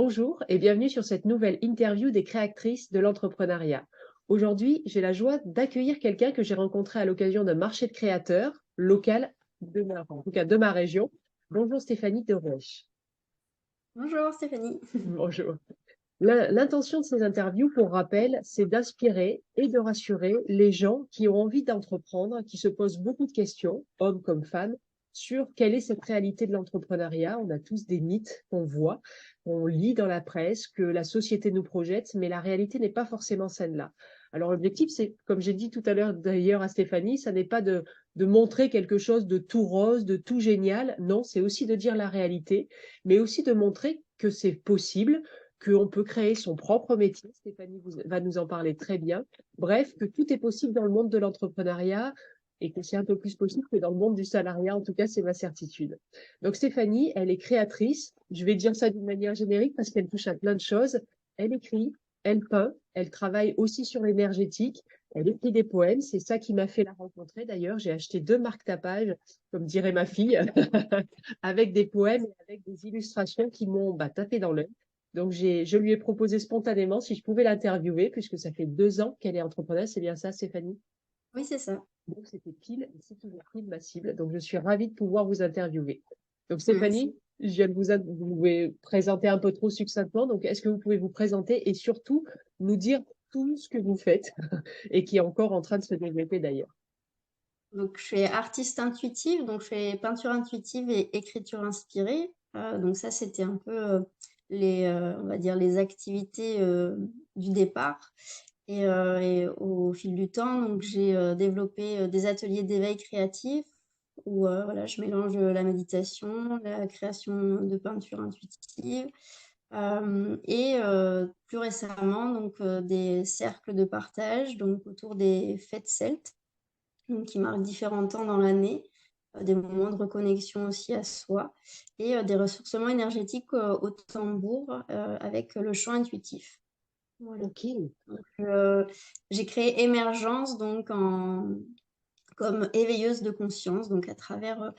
Bonjour et bienvenue sur cette nouvelle interview des créatrices de l'entrepreneuriat. Aujourd'hui, j'ai la joie d'accueillir quelqu'un que j'ai rencontré à l'occasion d'un marché de créateurs local en tout cas de ma région. Bonjour Stéphanie de Roche. Bonjour Stéphanie. Bonjour. L'intention de ces interviews, pour rappel, c'est d'inspirer et de rassurer les gens qui ont envie d'entreprendre, qui se posent beaucoup de questions, hommes comme femmes, sur quelle est cette réalité de l'entrepreneuriat. On a tous des mythes qu'on voit, on lit dans la presse, que la société nous projette, mais la réalité n'est pas forcément celle-là. Alors l'objectif, c'est, comme j'ai dit tout à l'heure d'ailleurs à Stéphanie, ça n'est pas de montrer quelque chose de tout rose, de tout génial. Non, c'est aussi de dire la réalité, mais aussi de montrer que c'est possible, qu'on peut créer son propre métier. Stéphanie va nous en parler très bien. Bref, que tout est possible dans le monde de l'entrepreneuriat et que c'est un peu plus possible que dans le monde du salariat. En tout cas, c'est ma certitude. Donc Stéphanie, elle est créatrice. Je vais dire ça d'une manière générique parce qu'elle touche à plein de choses. Elle écrit, elle peint, elle travaille aussi sur l'énergétique. Elle écrit des poèmes. C'est ça qui m'a fait la rencontrer. D'ailleurs, j'ai acheté 2 marque-tapages, comme dirait ma fille, avec des poèmes et avec des illustrations qui m'ont tapé dans l'œil. Donc, je lui ai proposé spontanément si je pouvais l'interviewer, puisque ça fait 2 ans qu'elle est entrepreneuse. C'est bien ça, Stéphanie? Oui, c'est ça. Donc, c'était pile, et c'est toujours pile ma cible. Donc, je suis ravie de pouvoir vous interviewer. Donc, Merci. Stéphanie, je viens de vous présenter un peu trop succinctement. Donc, est-ce que vous pouvez vous présenter et surtout nous dire tout ce que vous faites et qui est encore en train de se développer d'ailleurs? Donc, je suis artiste intuitive, donc je fais peinture intuitive et écriture inspirée. Donc ça, c'était un peu on va dire, les activités du départ. Et au fil du temps, donc j'ai développé des ateliers d'éveil créatif où voilà, je mélange la méditation, la création de peinture intuitive. Plus récemment, donc des cercles de partage, donc autour des fêtes celtes, donc qui marquent différents temps dans l'année, des moments de reconnexion aussi à soi, et des ressourcements énergétiques au tambour avec le chant intuitif. Voilà. Ok, Donc, j'ai créé Émergence donc comme éveilleuse de conscience, donc à travers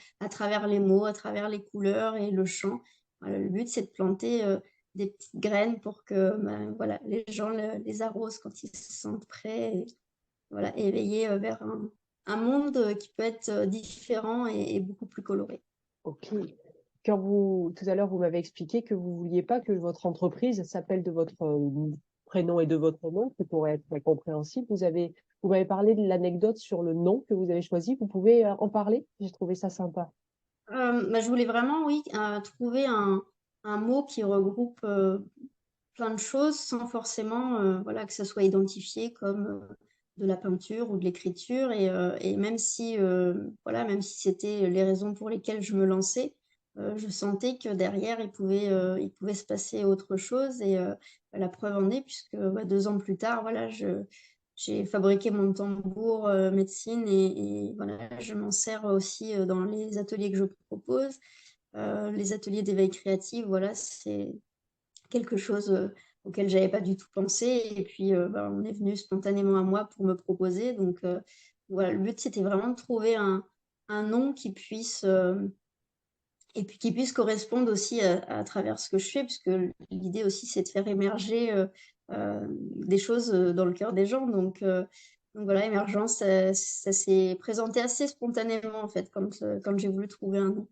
les mots, à travers les couleurs et le chant. Voilà, le but, c'est de planter des petites graines pour que voilà, les gens les arrosent quand ils se sentent prêts, et voilà, éveillés vers un monde qui peut être différent et beaucoup plus coloré. ok. Tout à l'heure, vous m'avez expliqué que vous vouliez pas que votre entreprise s'appelle de votre prénom et de votre nom, qui pourrait être compréhensible. Vous m'avez parlé de l'anecdote sur le nom que vous avez choisi. Vous pouvez en parler? J'ai trouvé ça sympa. Je voulais vraiment, oui, trouver un mot qui regroupe plein de choses sans forcément voilà, que ça soit identifié comme de la peinture ou de l'écriture. Et même si, voilà, même si c'était les raisons pour lesquelles je me lançais, je sentais que derrière, il pouvait se passer autre chose. La preuve en est, puisque 2 ans plus tard, voilà, j'ai fabriqué mon tambour médecine et voilà, je m'en sers aussi dans les ateliers que je propose. Les ateliers d'éveil créatif, voilà, c'est quelque chose auquel j'avais pas du tout pensé. Et puis, on est venu spontanément à moi pour me proposer. Donc, voilà, le but, c'était vraiment de trouver un nom qui puisse, et puis qui puisse correspondre aussi à travers ce que je fais, puisque l'idée aussi, c'est de faire émerger des choses dans le cœur des gens. Donc voilà, Émergence, ça s'est présenté assez spontanément, en fait, quand j'ai voulu trouver un nom.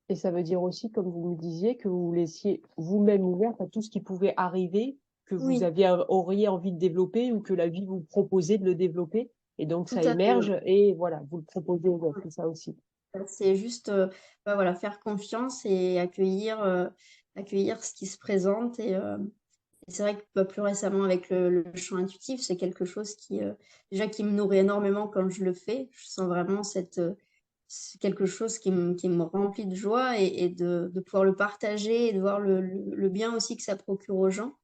Et ça veut dire aussi, comme vous me disiez, que vous vous laissiez vous-même ouverte à tout ce qui pouvait arriver, que vous Oui, auriez envie de développer ou que la vie vous proposait de le développer. Et donc, tout ça à fait. Ouais. émerge et voilà, vous le proposez aux autres. C'est ça aussi. C'est juste voilà, faire confiance et accueillir ce qui se présente. Et c'est vrai que plus récemment avec le chant intuitif, c'est quelque chose déjà qui me nourrit énormément quand je le fais. Je sens vraiment c'est quelque chose qui me remplit de joie et de pouvoir le partager et de voir le bien aussi que ça procure aux gens.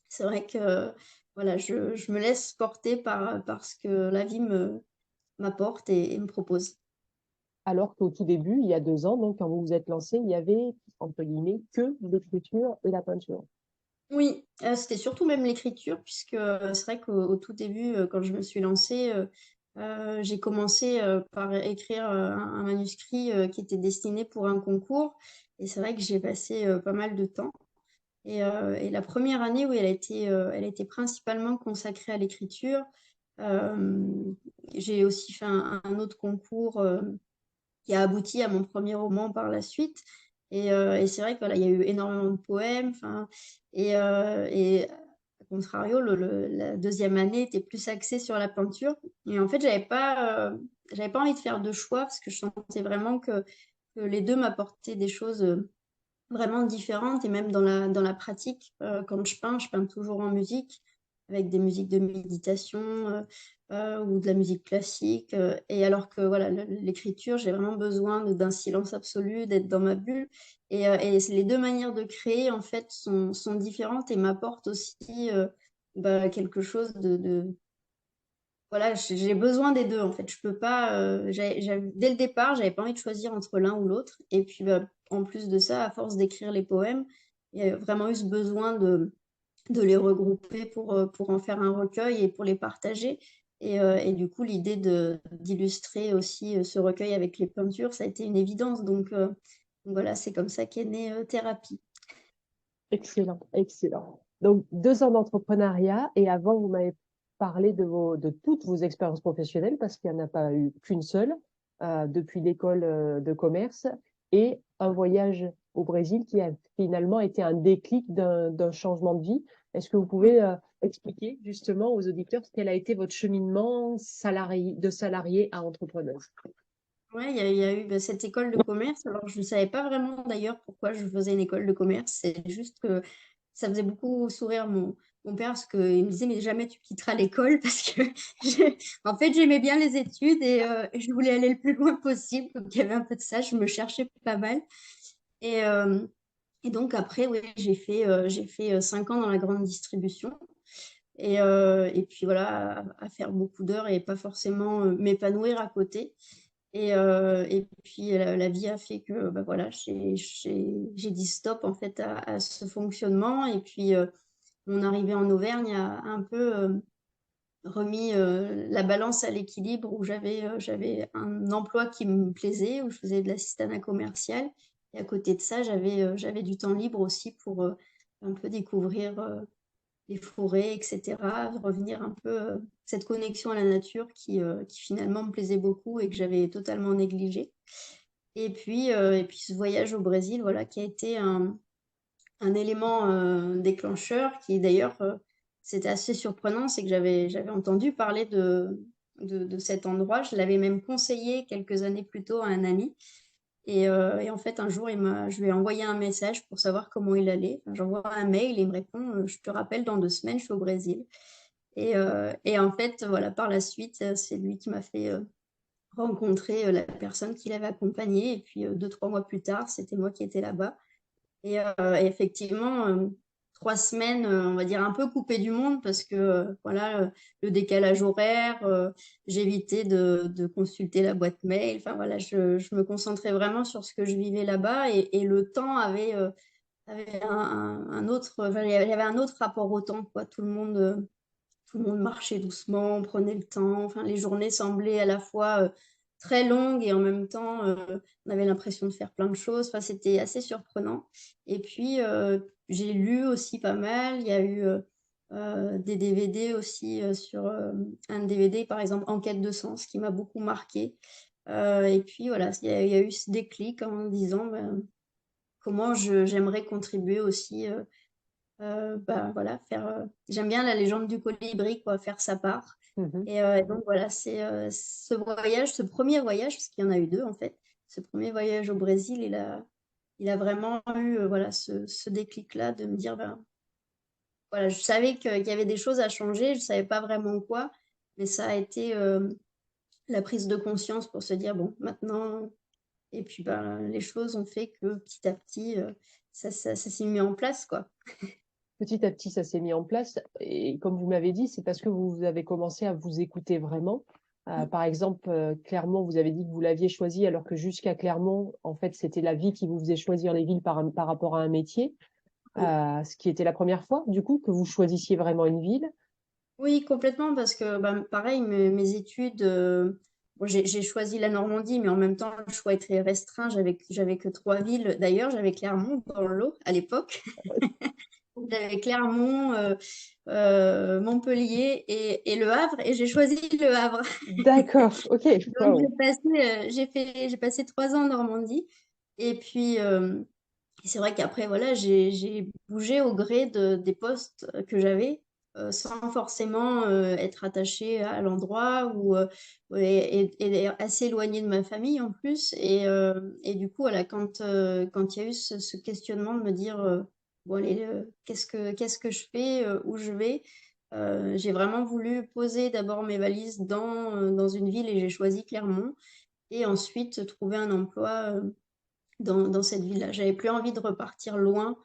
C'est vrai que voilà, je me laisse porter par ce que la vie m'apporte et me propose. Alors qu'au tout début, il y a 2 ans, donc quand vous vous êtes lancé, il y avait, entre guillemets, que l'écriture et la peinture. Oui, c'était surtout même l'écriture puisque, c'est vrai qu'au tout début, quand je me suis lancée, j'ai commencé, par écrire, un manuscrit, qui était destiné pour un concours. Et c'est vrai que j'ai passé, pas mal de temps. Et la première année, oui, elle a été principalement consacrée à l'écriture. J'ai aussi fait un autre concours qui a abouti à mon premier roman par la suite. Et c'est vrai que voilà, il y a eu énormément de poèmes. Enfin, et à contrario, la deuxième année était plus axée sur la peinture. Et en fait, j'avais pas envie de faire de choix parce que je sentais vraiment que les deux m'apportaient des choses vraiment différentes. Et même dans la pratique, quand je peins toujours en musique, avec des musiques de méditation ou de la musique classique. Et alors que voilà, l'écriture, j'ai vraiment besoin d'un silence absolu, d'être dans ma bulle. Et les deux manières de créer, en fait, sont différentes et m'apportent aussi quelque chose voilà, j'ai besoin des deux en fait. Je peux pas. Dès le départ, j'avais pas envie de choisir entre l'un ou l'autre. Et puis, en plus de ça, à force d'écrire les poèmes, il y a vraiment eu ce besoin de les regrouper pour en faire un recueil et pour les partager. Et du coup, l'idée d'illustrer aussi ce recueil avec les peintures, ça a été une évidence. Donc voilà, c'est comme ça qu'est née Thérapie. Excellent, excellent. Donc, 2 ans d'entrepreneuriat et avant, vous m'avez parlé de toutes vos expériences professionnelles parce qu'il n'y en a pas eu qu'une seule depuis l'école de commerce et un voyage au Brésil qui a finalement été un déclic d'un changement de vie. Est-ce que vous pouvez expliquer justement aux auditeurs quel a été votre cheminement de salarié à entrepreneur? Ouais, il y a eu cette école de commerce. Alors, je ne savais pas vraiment d'ailleurs pourquoi je faisais une école de commerce. C'est juste que ça faisait beaucoup sourire mon père parce qu'il me disait, mais jamais tu quitteras l'école parce que en fait, j'aimais bien les études et je voulais aller le plus loin possible. Donc, il y avait un peu de ça. Je me cherchais pas mal. Et, euh, et donc, après, oui, j'ai fait 5 ans dans la grande distribution. Et puis voilà, à faire beaucoup d'heures et pas forcément m'épanouir à côté. Et puis la vie a fait que bah, voilà, j'ai dit stop en fait à ce fonctionnement. Et puis mon arrivée en Auvergne a un peu remis la balance à l'équilibre où j'avais un emploi qui me plaisait, où je faisais de l'assistanat commercial. Et à côté de ça, j'avais du temps libre aussi pour un peu découvrir les forêts, etc. Revenir un peu cette connexion à la nature qui finalement me plaisait beaucoup et que j'avais totalement négligée. Et puis ce voyage au Brésil, voilà, qui a été un élément déclencheur, qui d'ailleurs, c'était assez surprenant, c'est que j'avais entendu parler de cet endroit. Je l'avais même conseillé quelques années plus tôt à un ami. Et en fait, un jour, je lui ai envoyé un message pour savoir comment il allait. Enfin, j'envoie un mail et il me répond, je te rappelle, dans 2 semaines, je suis au Brésil. Et en fait, voilà, par la suite, c'est lui qui m'a fait rencontrer la personne qui l'avait accompagné. Et puis, 2, 3 mois plus tard, c'était moi qui étais là-bas. Et effectivement, 3 semaines, on va dire un peu coupées du monde parce que voilà, le décalage horaire, j'évitais de consulter la boîte mail. Enfin voilà, je me concentrais vraiment sur ce que je vivais là-bas et le temps avait un autre, enfin, il y avait un autre rapport au temps, quoi. Tout le monde marchait doucement, prenait le temps. Enfin, les journées semblaient à la fois très longues et en même temps, on avait l'impression de faire plein de choses. Enfin, c'était assez surprenant. Et puis, j'ai lu aussi pas mal. Il y a eu des DVD aussi sur un DVD, par exemple, Enquête de sens, qui m'a beaucoup marqué. Et puis, voilà, il y a eu ce déclic en me disant ben, comment j'aimerais contribuer aussi. Bah, voilà, j'aime bien la légende du colibri, quoi, faire sa part. Mhm. Et donc voilà, c'est ce voyage, ce premier voyage, parce qu'il y en a eu deux en fait, ce premier voyage au Brésil, il a vraiment eu voilà, ce déclic-là de me dire, ben, voilà, je savais qu'il y avait des choses à changer, je savais pas vraiment quoi, mais ça a été la prise de conscience pour se dire, bon, maintenant, et puis ben, les choses ont fait que petit à petit, ça s'est mis en place, quoi. Petit à petit, ça s'est mis en place. Et comme vous m'avez dit, c'est parce que vous avez commencé à vous écouter vraiment. Par exemple, Clermont, vous avez dit que vous l'aviez choisi alors que jusqu'à Clermont, en fait, c'était la vie qui vous faisait choisir les villes par rapport à un métier. Oui. Ce qui était la première fois, du coup, que vous choisissiez vraiment une ville. Oui, complètement, parce que ben, pareil, mes études, bon, j'ai choisi la Normandie, mais en même temps, le choix est très restreint. J'avais que 3 villes. D'ailleurs, j'avais Clermont dans le lot à l'époque. J'avais Clermont, Montpellier et Le Havre, et j'ai choisi Le Havre. D'accord, ok. Donc Wow. j'ai passé 3 ans en Normandie. Et puis, c'est vrai qu'après, voilà, j'ai bougé au gré des postes que j'avais, sans forcément être attachée à l'endroit et assez éloignée de ma famille en plus. Et du coup, voilà, quand il y a eu ce questionnement de me dire, bon, allez, qu'est-ce que je fais, où je vais, j'ai vraiment voulu poser d'abord mes valises dans une ville et j'ai choisi Clermont. Et ensuite, trouver un emploi dans cette ville-là. J'avais plus envie de repartir loin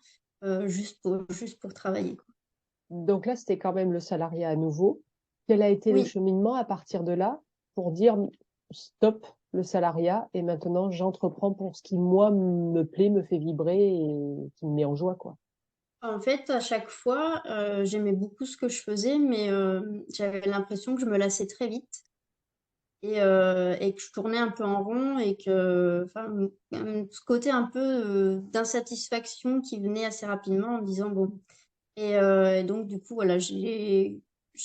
juste pour travailler, quoi. Donc là, c'était quand même le salariat à nouveau. Quel a été le Oui, cheminement à partir de là pour dire stop le salariat et maintenant j'entreprends pour ce qui, moi, me plaît, me fait vibrer et qui me met en joie, quoi. en fait, à chaque fois, j'aimais beaucoup ce que je faisais, mais j'avais l'impression que je me lassais très vite et que je tournais un peu en rond et que, enfin, ce côté un peu d'insatisfaction qui venait assez rapidement en me disant, bon. Et donc, du coup, voilà, j'ai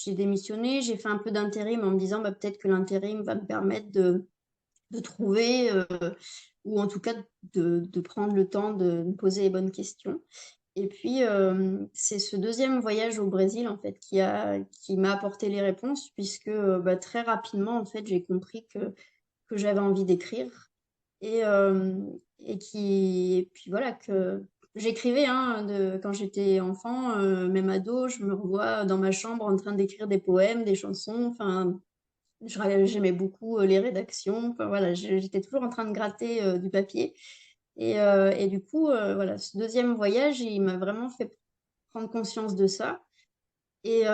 démissionné, j'ai fait un peu d'intérim en me disant, bah, peut-être que l'intérim va me permettre de trouver, ou en tout cas de prendre le temps de me poser les bonnes questions. Et puis, c'est ce deuxième voyage au Brésil, en fait, qui m'a apporté les réponses, puisque bah, très rapidement, en fait, j'ai compris que j'avais envie d'écrire. Et puis voilà, que j'écrivais hein, quand j'étais enfant, même ado, je me revois dans ma chambre en train d'écrire des poèmes, des chansons. Enfin, j'aimais beaucoup les rédactions. Enfin, voilà, j'étais toujours en train de gratter du papier. Et du coup, voilà, ce deuxième voyage, il m'a vraiment fait prendre conscience de ça. Et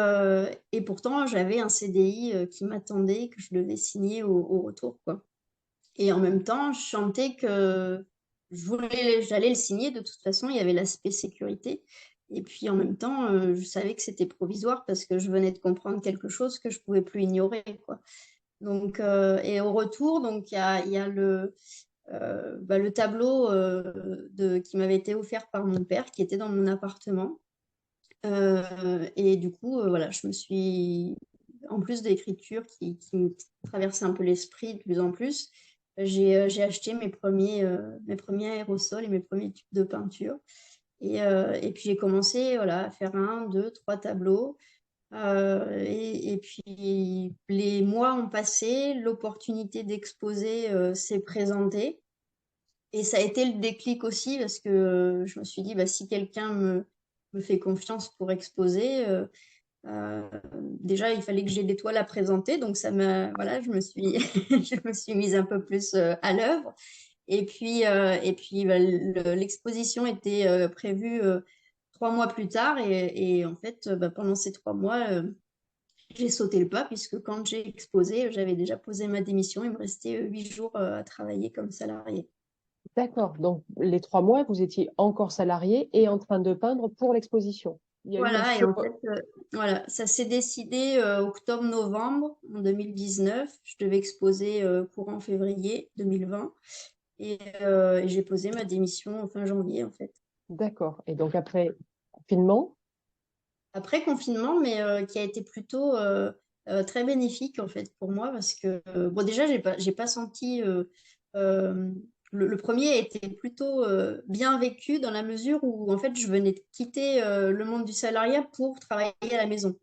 pourtant, j'avais un CDI qui m'attendait, que je devais signer au retour, quoi. Et en même temps, je sentais que j'allais le signer. De toute façon, il y avait l'aspect sécurité. Et puis en même temps, je savais que c'était provisoire parce que je venais de comprendre quelque chose que je pouvais plus ignorer, quoi. Donc, et au retour, donc il y a le tableau qui m'avait été offert par mon père, qui était dans mon appartement. Et du coup, voilà, je me suis, en plus de l'écriture qui me traversait un peu l'esprit de plus en plus, j'ai acheté mes premiers aérosols et mes premiers tubes de peinture. Et puis j'ai commencé voilà, à faire un, deux, trois tableaux. Et puis les mois ont passé, l'opportunité d'exposer s'est présentée. Et ça a été le déclic aussi parce que je me suis dit, bah, si quelqu'un me fait confiance pour exposer, euh, déjà, il fallait que j'ai des toiles à présenter, donc voilà, je me suis, je me suis mise un peu plus à l'œuvre. Et puis bah, l'exposition était prévue 3 mois plus tard, et en fait, bah, pendant ces 3 mois, j'ai sauté le pas puisque quand j'ai exposé, j'avais déjà posé ma démission. Il me restait 8 jours à travailler comme salarié. D'accord. Donc, les 3 mois, vous étiez encore salarié et en train de peindre pour l'exposition. Il y a eu un Voilà, et saut. en fait, voilà, ça s'est décidé octobre-novembre en 2019. Je devais exposer courant février 2020 et j'ai posé ma démission en fin janvier, en fait. D'accord. Et donc, après confinement, Après confinement, mais qui a été plutôt très bénéfique, en fait, pour moi, parce que, bon, déjà, j'ai pas senti. Euh, le premier a été plutôt bien vécu dans la mesure où, en fait, je venais de quitter le monde du salariat pour travailler à la maison.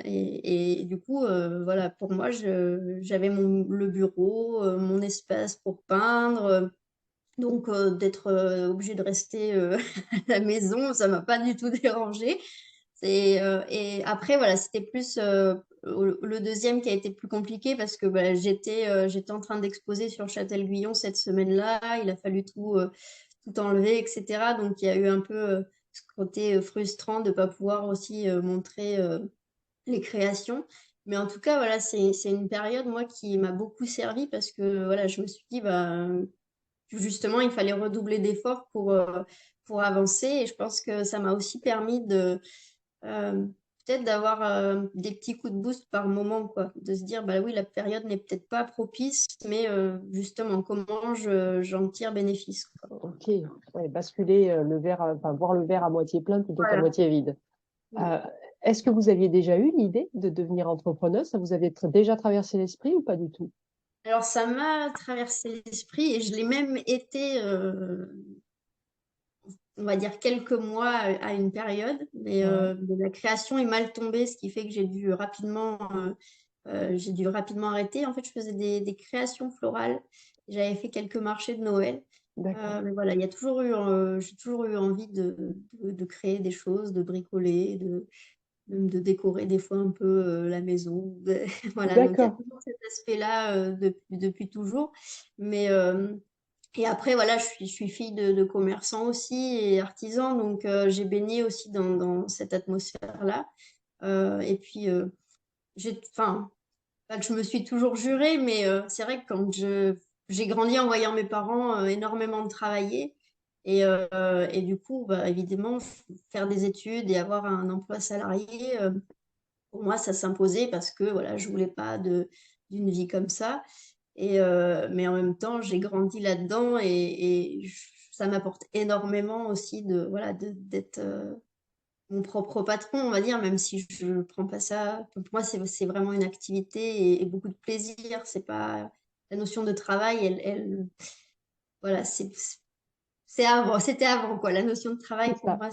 Et du coup, voilà, pour moi, j'avais le bureau, mon espace pour peindre. Donc, d'être obligée de rester à la maison, ça m'a pas du tout dérangée. Et après, voilà, c'était plus le deuxième qui a été plus compliqué parce que bah, j'étais en train d'exposer sur Châtel-Guyon cette semaine-là. Il a fallu tout enlever, etc. Donc, il y a eu un peu ce côté frustrant de ne pas pouvoir aussi montrer les créations. Mais en tout cas, voilà, c'est une période, moi, qui m'a beaucoup servi parce que, voilà, je me suis dit, bah, justement, il fallait redoubler d'efforts pour avancer. Et je pense que ça m'a aussi permis euh, peut-être d'avoir des petits coups de boost par moment, quoi. De se dire, bah oui, la période n'est peut-être pas propice, mais justement, comment j'en tire bénéfice, quoi. Ok, ouais, basculer le verre, enfin voir le verre à moitié plein plutôt qu'à Voilà. moitié vide. Mm. Euh, Est-ce que vous aviez déjà eu l'idée de devenir entrepreneur? Ça vous avait déjà traversé l'esprit ou pas du tout? Alors, ça m'a traversé l'esprit et je l'ai même été, on va dire, quelques mois à une période, mais Ouais, la création est mal tombée, ce qui fait que j'ai dû rapidement arrêter. En fait, je faisais des créations florales. J'avais fait quelques marchés de Noël. d'accord, Mais voilà, j'ai toujours eu envie de créer des choses, de bricoler, même de décorer des fois un peu la maison. Voilà, donc il y a d'accord. toujours cet aspect-là depuis toujours. Mais, et après, voilà, je suis fille de commerçants aussi et artisans, donc j'ai baigné aussi dans cette atmosphère-là. Et puis, enfin, pas que je me suis toujours jurée, mais c'est vrai que j'ai grandi en voyant mes parents énormément travailler. Et du coup, bah, évidemment, faire des études et avoir un emploi salarié, pour moi, ça s'imposait parce que voilà, je voulais pas d'une vie comme ça. Mais en même temps, j'ai grandi là-dedans ça m'apporte énormément aussi voilà, d'être mon propre patron, on va dire, même si je ne prends pas ça. Pour moi, c'est vraiment une activité et beaucoup de plaisir. C'est pas la notion de travail, voilà, c'était avant, quoi. La notion de travail, C'est pour ça. moi,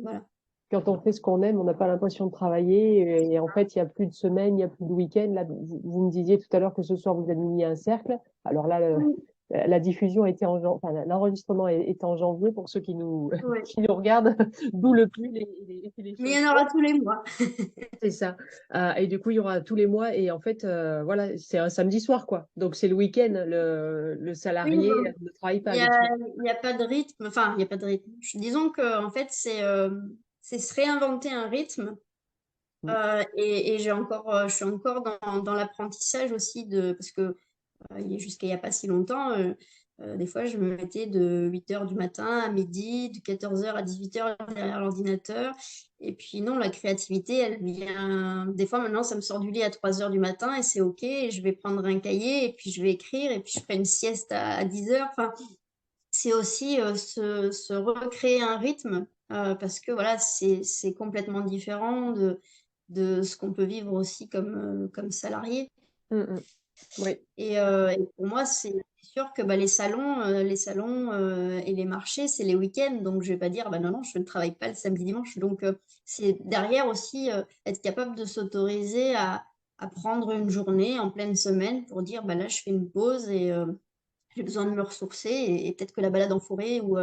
voilà. Quand on fait ce qu'on aime, on n'a pas l'impression de travailler. Et en fait, il n'y a plus de semaine, il n'y a plus de week-end. Là, vous me disiez tout à l'heure que ce soir, vous animiez un cercle. Alors là, la diffusion était enfin, l'enregistrement est en janvier pour ceux qui nous, Ouais. qui nous regardent, d'où le pull et les Mais il y en chaussures. aura tous les mois. C'est ça. Et du coup, il y aura tous les mois. Et en fait, voilà, c'est un samedi soir, quoi. Donc, c'est le week-end. Le Oui, salarié bon, ne travaille il pas y a, habituellement. il y a pas de rythme. Enfin, il n'y a pas de rythme. Disons que en fait, c'est se réinventer un rythme. Et je suis encore dans l'apprentissage aussi parce que jusqu'à il n'y a pas si longtemps, des fois, je me mettais de 8 heures du matin à midi, de 14 heures à 18 heures derrière l'ordinateur. Et puis non, la créativité, elle vient. Des fois, maintenant, ça me sort du lit à 3 heures du matin et c'est OK. Et je vais prendre un cahier et puis je vais écrire et puis je ferai une sieste à 10 heures. Enfin, c'est aussi se recréer un rythme parce que voilà, c'est complètement différent de ce qu'on peut vivre aussi comme salarié. Mm, mm. Oui, Et pour moi, c'est sûr que bah, les salons et les marchés, c'est les week-ends. Donc, je vais pas dire, bah, non, non, je ne travaille pas le samedi, dimanche. Donc, c'est derrière aussi être capable de s'autoriser à prendre une journée en pleine semaine pour dire, bah, là, je fais une pause et j'ai besoin de me ressourcer. Et peut-être que la balade en forêt ou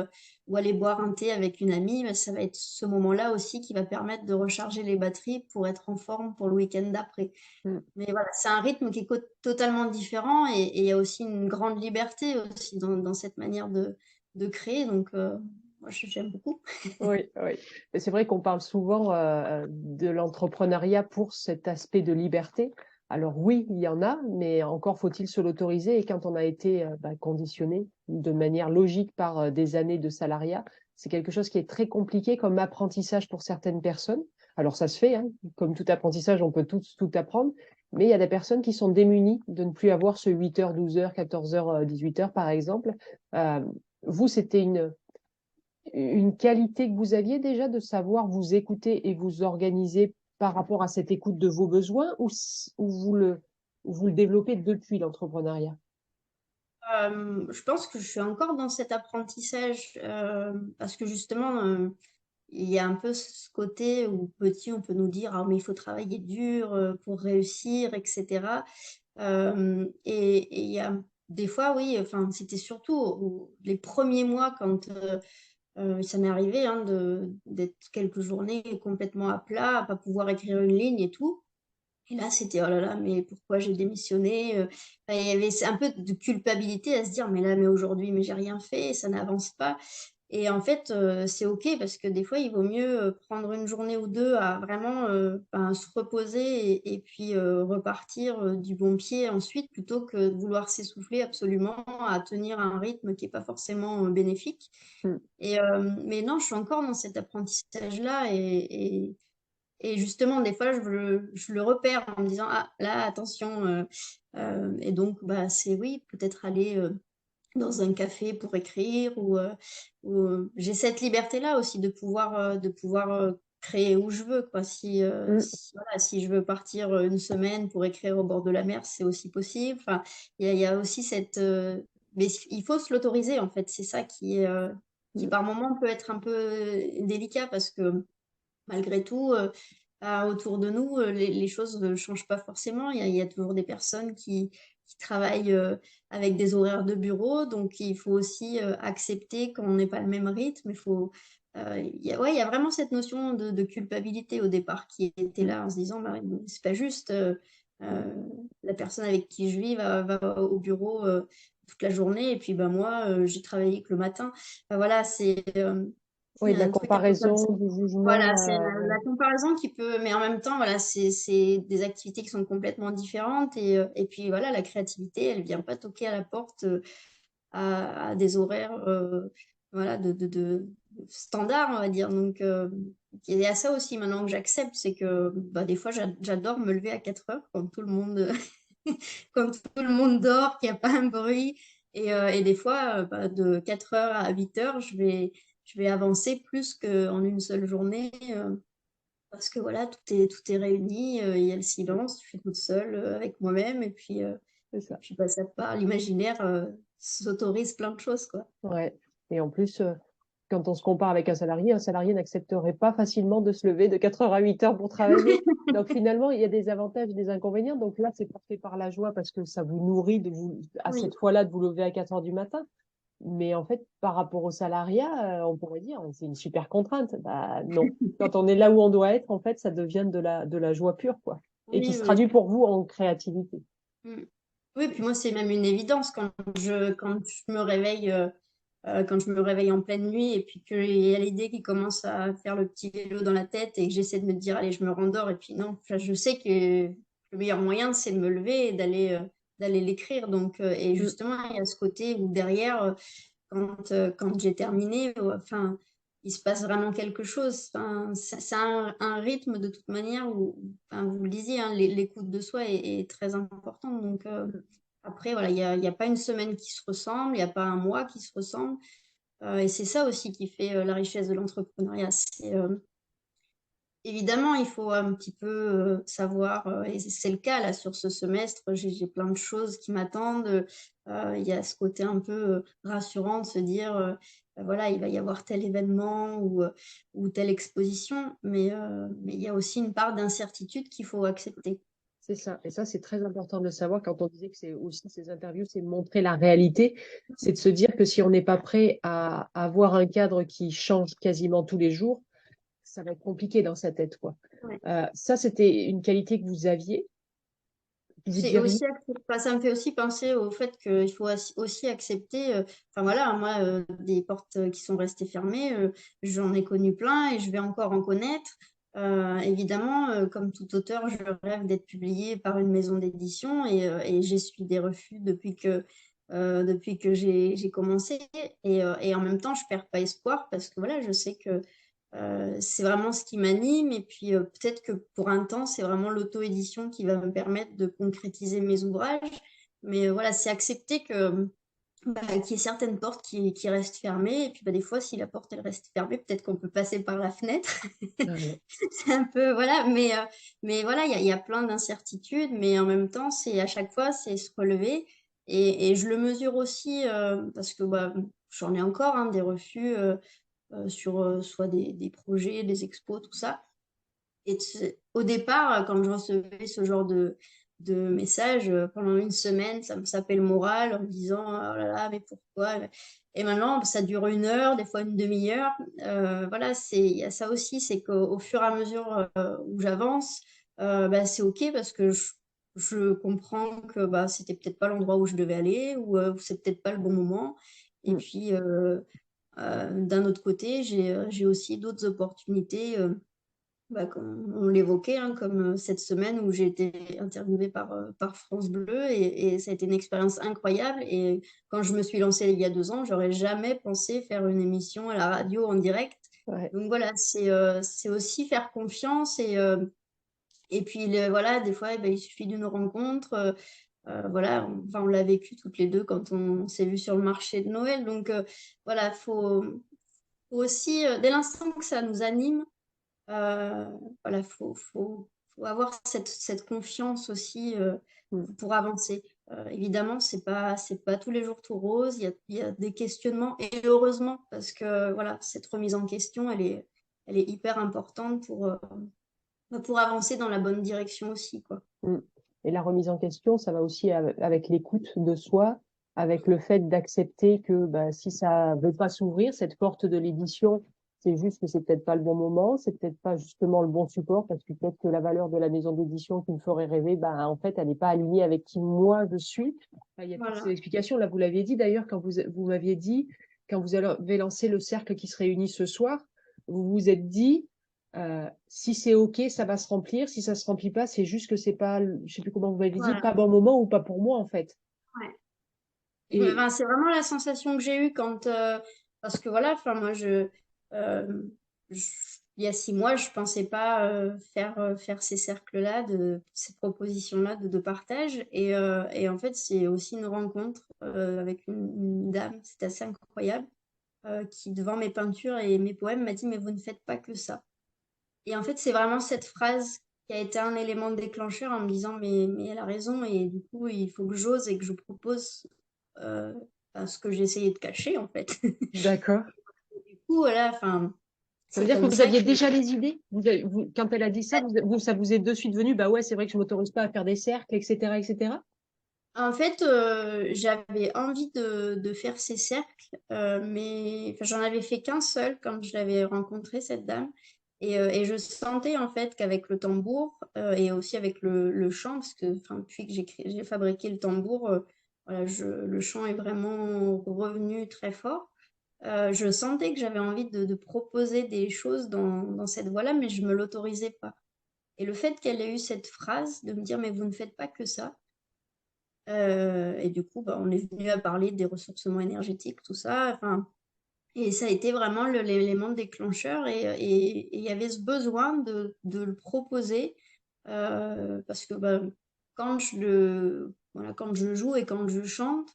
aller boire un thé avec une amie, bah, ça va être ce moment-là aussi qui va permettre de recharger les batteries pour être en forme pour le week-end d'après. mm, Mais voilà, c'est un rythme qui est totalement différent et il y a aussi une grande liberté aussi dans cette manière de créer. Donc, moi, j'aime beaucoup. oui, oui. Et c'est vrai qu'on parle souvent de l'entrepreneuriat pour cet aspect de liberté. Alors oui, il y en a, mais encore faut-il se l'autoriser. Et quand on a été conditionné de manière logique par des années de salariat, c'est quelque chose qui est très compliqué comme apprentissage pour certaines personnes. Alors ça se fait, hein. Comme tout apprentissage, on peut tout apprendre, mais il y a des personnes qui sont démunies de ne plus avoir ce 8 heures, 12 heures, 14 heures, 18 heures, par exemple. Euh, Vous, c'était une qualité que vous aviez déjà de savoir vous écouter et vous organiser par rapport à cette écoute de vos besoins ou vous le développez depuis l'entrepreneuriat? Je pense que je suis encore dans cet apprentissage parce que justement, il y a un peu ce côté où petit, on peut nous dire, ah, mais il faut travailler dur pour réussir, etc. Et il y a des fois, oui, enfin, c'était surtout les premiers mois quand ça m'est arrivé hein, d'être quelques journées complètement à plat, à pas pouvoir écrire une ligne et tout. Et là, c'était, oh là là, mais pourquoi j'ai démissionné? Enfin, il y avait un peu de culpabilité à se dire, mais là, mais aujourd'hui, mais j'ai rien fait, ça n'avance pas. Et en fait, c'est OK parce que des fois, il vaut mieux prendre une journée ou deux à vraiment ben, se reposer et puis repartir du bon pied ensuite plutôt que de vouloir s'essouffler absolument à tenir un rythme qui n'est pas forcément bénéfique. Hmm. Mais non, je suis encore dans cet apprentissage-là Et justement, des fois, je le repère en me disant, ah, là, attention. Et donc, bah, c'est oui, peut-être aller dans un café pour écrire j'ai cette liberté-là aussi de pouvoir créer où je veux, quoi. Mm. Voilà, si je veux partir une semaine pour écrire au bord de la mer, c'est aussi possible. Enfin, il y a aussi mais il faut se l'autoriser, en fait. C'est ça qui Mm. par moment peut être un peu délicat parce que malgré tout, autour de nous, les choses ne changent pas forcément. Il y a toujours des personnes qui travaillent avec des horaires de bureau, donc il faut aussi accepter qu'on n'ait pas le même rythme. Ouais, il y a vraiment cette notion de culpabilité au départ qui était là en se disant, bah, c'est pas juste, la personne avec qui je vis va au bureau toute la journée et puis bah, moi, j'ai travaillé que le matin. Enfin, voilà, il Oui, y de a la un truc un peu comme ça. comparaison, du Voilà, jugement. c'est Ouais. la comparaison qui peut, mais en même temps, voilà, c'est des activités qui sont complètement différentes et puis voilà, la créativité, elle vient pas toquer à la porte à des horaires voilà, de standards, on va dire. Donc, il y a ça aussi maintenant que j'accepte, c'est que bah, des fois, j'adore me lever à 4 heures quand tout le monde, quand tout le monde dort, qu'il n'y a pas un bruit. Et des fois, bah, de 4 heures à 8 heures, je vais avancer plus qu'en une seule journée. Parce que voilà, tout est réuni, il y a le silence, je suis toute seule avec moi-même, C'est et ça. puis bah, ça part, l'imaginaire s'autorise plein de choses, quoi. Ouais. Et en plus, quand on se compare avec un salarié n'accepterait pas facilement de se lever de 4 heures à 8 heures pour travailler. Donc finalement, il y a des avantages et des inconvénients. Donc là, c'est porté par la joie parce que ça vous nourrit à Oui, cette fois-là de vous lever à 4 heures du matin. Mais en fait, par rapport au salariat, on pourrait dire, c'est une super contrainte. Bah non. Quand on est là où on doit être, en fait, ça devient de la joie pure, quoi. Et qui oui, se oui. traduit pour vous en créativité. Mm. Oui, puis moi, c'est même une évidence quand je me réveille, quand je me réveille en pleine nuit et puis qu'il y a l'idée qui commence à faire le petit vélo dans la tête et que j'essaie de me dire, allez, je me rendors. Et puis non, enfin, je sais que le meilleur moyen, c'est de me lever et d'aller l'écrire. Donc, et Mm. justement, il y a ce côté où derrière, quand j'ai terminé, enfin, il se passe vraiment quelque chose. Enfin, c'est un rythme de toute manière où, enfin, vous le disiez, hein, l'écoute de soi est très importante. Donc, après, voilà, il y a pas une semaine qui se ressemble, il n'y a pas un mois qui se ressemble. Et c'est ça aussi qui fait la richesse de l'entrepreneuriat. Évidemment, il faut un petit peu savoir, et c'est le cas là sur ce semestre, j'ai plein de choses qui m'attendent. Il y a ce côté un peu rassurant de se dire, voilà, il va y avoir tel événement ou telle exposition, mais il y a aussi une part d'incertitude qu'il faut accepter. C'est ça. Et ça, c'est très important de le savoir quand on disait que c'est aussi ces interviews, c'est montrer la réalité. C'est de se dire que si on n'est pas prêt à avoir un cadre qui change quasiment tous les jours, ça va être compliqué dans sa tête, quoi. Ouais. Ça, c'était une qualité que vous aviez, que vous C'est diriez. aussi, enfin, ça me fait aussi penser au fait qu'il faut aussi accepter, enfin voilà, moi, des portes qui sont restées fermées, j'en ai connu plein et je vais encore en connaître. Évidemment, comme tout auteur, je rêve d'être publié par une maison d'édition et j'essuie des refus depuis que j'ai commencé. Et en même temps, je perds pas espoir parce que voilà, je sais que c'est vraiment ce qui m'anime. Et puis peut-être que pour un temps, c'est vraiment l'auto-édition qui va me permettre de concrétiser mes ouvrages. Mais voilà, c'est accepter bah, qu'il y ait certaines portes qui restent fermées. Et puis bah, des fois, si la porte elle reste fermée, peut-être qu'on peut passer par la fenêtre. Ouais. C'est un peu, voilà. Mais voilà, il y a plein d'incertitudes. Mais en même temps, c'est à chaque fois, c'est se relever. Et je le mesure aussi parce que bah, j'en ai encore hein, des refus. Sur soit des projets, des expos, tout ça. Au départ, quand je recevais ce genre de messages, pendant une semaine, ça me sapait le moral en me disant oh là là, mais pourquoi? Et maintenant, ça dure une heure, des fois une demi-heure. Voilà, il y a ça aussi, c'est qu'au fur et à mesure où j'avance, bah, c'est OK parce que je comprends que bah, c'était peut-être pas l'endroit où je devais aller ou c'est peut-être pas le bon moment. Et Mm. puis, d'un autre côté, j'ai aussi d'autres opportunités, bah, comme on l'évoquait, hein, comme cette semaine où j'ai été interviewée par France Bleu et ça a été une expérience incroyable. Et quand je me suis lancée il y a 2 ans, j'aurais jamais pensé faire une émission à la radio en direct. Ouais. Donc voilà, c'est aussi faire confiance et puis voilà, des fois, eh ben, il suffit d'une rencontre. Voilà, enfin, on l'a vécu toutes les deux quand on s'est vu sur le marché de Noël. Donc voilà, faut aussi, dès l'instant que ça nous anime, euh, voilà, faut avoir cette confiance aussi Mm. pour avancer. Évidemment, c'est pas tous les jours tout rose. Il y a des questionnements et heureusement parce que voilà, cette remise en question, elle est hyper importante pour avancer dans la bonne direction aussi, quoi. Mm. Et la remise en question, ça va aussi avec l'écoute de soi, avec le fait d'accepter que bah, si ça veut pas s'ouvrir, cette porte de l'édition, c'est juste que c'est peut-être pas le bon moment, c'est peut-être pas justement le bon support, parce que peut-être que la valeur de la maison d'édition qui me ferait rêver, bah, en fait, elle n'est pas alignée avec qui moi je suis. Enfin, il y a toutes ces Voilà, explications. Là, vous l'aviez dit d'ailleurs, quand vous m'aviez dit, quand vous avez lancé le cercle qui se réunit ce soir, vous vous êtes dit, si c'est OK, ça va se remplir. Si ça se remplit pas, c'est juste que c'est pas, je sais plus comment vous m'avez dit, voilà. pas bon moment ou pas pour moi, en fait. Ouais. Et Enfin, c'est vraiment la sensation que j'ai eue quand, parce que voilà, enfin moi euh, je- il y a 6 mois, je pensais pas faire ces cercles-là, ces propositions-là de partage, et en fait c'est aussi une rencontre avec une dame, c'est assez incroyable, qui devant mes peintures et mes poèmes m'a dit mais vous ne faites pas que ça. Et en fait c'est vraiment cette phrase qui a été un élément déclencheur en me disant mais elle a raison et du coup il faut que j'ose et que je propose euh, ce que j'essayais de cacher en fait. d'accord. Du coup, voilà, enfin, Ça veut c'est dire que comme vous ça aviez que. déjà les idées? Quand elle a dit ça, ça vous est de suite venu, bah ouais, c'est vrai que je m'autorise pas à faire des cercles, etc., etc. En fait, j'avais envie de faire ces cercles, mais enfin, j'en avais fait qu'un seul quand je l'avais rencontré, cette dame. Et je sentais en fait qu'avec le tambour et aussi avec le chant, parce que enfin, depuis que j'ai fabriqué le tambour, voilà, le chant est vraiment revenu très fort. Je sentais que j'avais envie de proposer des choses dans cette voie-là, mais je me l'autorisais pas. Et le fait qu'elle ait eu cette phrase de me dire, mais vous ne faites pas que ça. Et du coup, bah, on est venu à parler des ressourcements énergétiques, tout ça. Enfin, et ça a été vraiment l'élément déclencheur. Et il y avait ce besoin de le proposer parce que bah, voilà, quand je joue et quand je chante,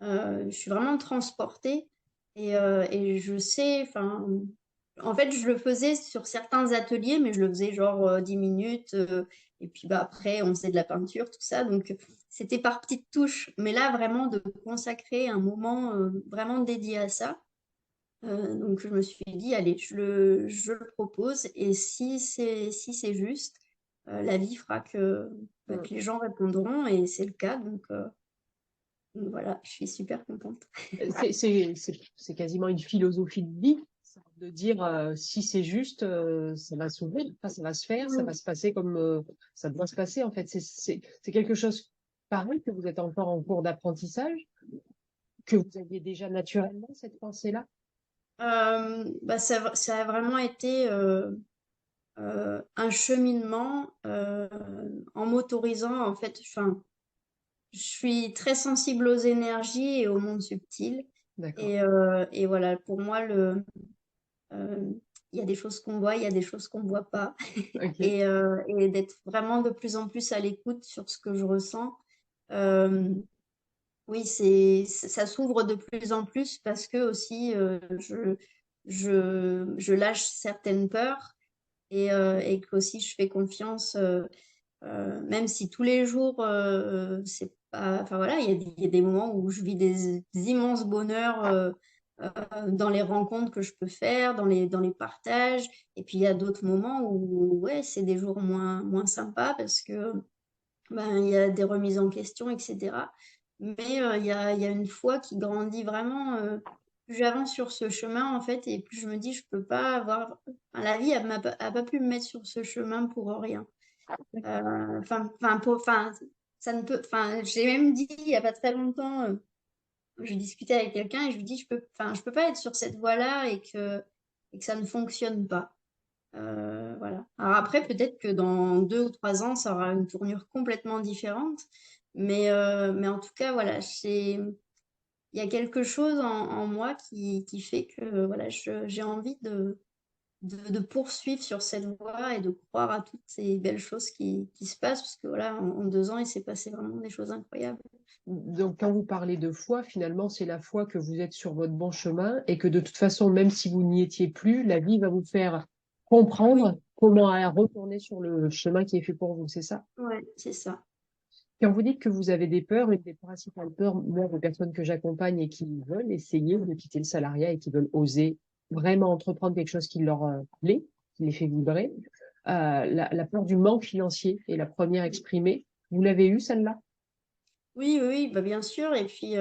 je suis vraiment transportée et je sais, enfin, en fait, je le faisais sur certains ateliers, mais je le faisais genre 10 minutes et puis bah, après, on faisait de la peinture, tout ça. Donc, c'était par petites touches. Mais là, vraiment, de consacrer un moment vraiment dédié à ça. Donc, je me suis dit, allez, je le propose et si c'est juste, la vie fera bah, Mm. que les gens répondront et c'est le cas. Donc voilà, je suis super contente. C'est quasiment une philosophie de vie, ça, de dire si c'est juste, ça va s'ouvrir, enfin, ça va se faire, ça va Oui. se passer comme ça doit se passer. En fait, c'est quelque chose pareil que vous êtes encore en cours d'apprentissage, que vous aviez déjà naturellement cette pensée-là. Bah, ça a vraiment été un cheminement en m'autorisant, en fait, enfin, je suis très sensible aux énergies et au monde subtil. D'accord. Et voilà, pour moi, euh, il y a des choses qu'on voit, il y a des choses qu'on ne voit pas. Ok. Et d'être vraiment de plus en plus à l'écoute sur ce que je ressens. Euh, oui, ça s'ouvre de plus en plus parce que aussi, je lâche certaines peurs et que aussi je fais confiance, même si tous les jours, c'est pas, enfin voilà, il y a des moments où je vis des immenses bonheurs dans les rencontres que je peux faire, dans les partages, et puis il y a d'autres moments où ouais, c'est des jours moins sympas parce que ben, il y a des remises en question, etc. Mais il y a une foi qui grandit vraiment. Plus j'avance sur ce chemin, en fait, et plus je me dis, je peux pas avoir. Enfin, la vie, elle pas pu me mettre sur ce chemin pour rien. Enfin, ça ne peut. Enfin, j'ai même dit il y a pas très longtemps, je discutais avec quelqu'un et je lui dis, je peux pas être sur cette voie-là et que ça ne fonctionne pas. Voilà. Alors après, peut-être que dans 2 ou 3 ans, ça aura une tournure complètement différente. Mais en tout cas, voilà, il y a quelque chose en moi qui fait que voilà, j'ai envie de poursuivre sur cette voie et de croire à toutes ces belles choses qui se passent, parce que voilà, en 2 ans, il s'est passé vraiment des choses incroyables. Donc, quand vous parlez de foi, finalement, c'est la foi que vous êtes sur votre bon chemin et que de toute façon, même si vous n'y étiez plus, la vie va vous faire Oui, comprendre comment retourner sur le chemin qui est fait pour vous, c'est ça? ouais, c'est ça. Quand vous dites que vous avez des peurs, une des principales peurs, moi, des personnes que j'accompagne et qui veulent essayer de quitter le salariat et qui veulent oser vraiment entreprendre quelque chose qui leur plaît, qui les fait vibrer, la peur du manque financier est la première exprimée. Vous l'avez eue, celle-là? Oui, oui, oui, bah, bien sûr et puis,